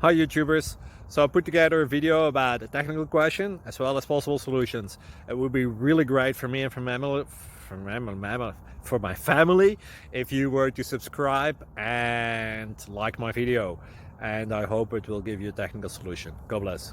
Hi YouTubers! So I put together a video about a technical question as well as possible solutions. It would be really great for me and for my family if you were to subscribe and like my video. And I hope it will give you a technical solution. God bless.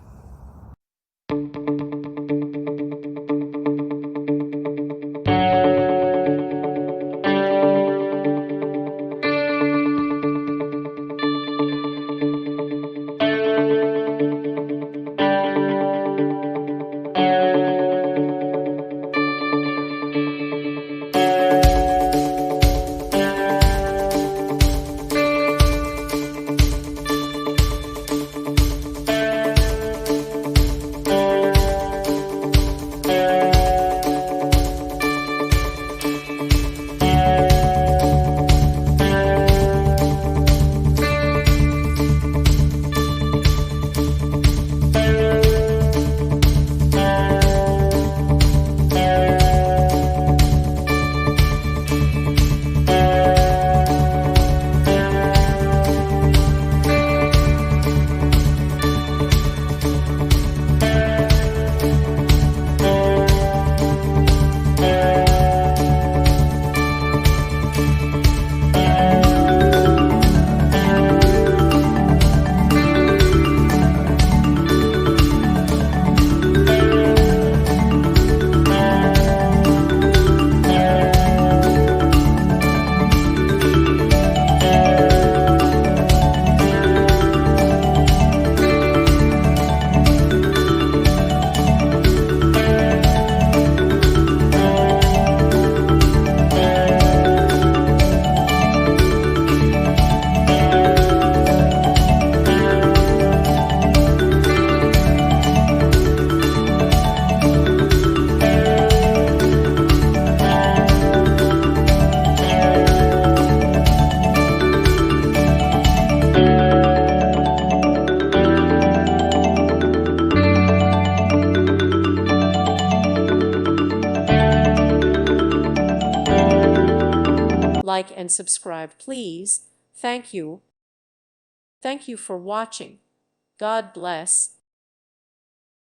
Like and subscribe, please. Thank you. Thank you for watching. God bless.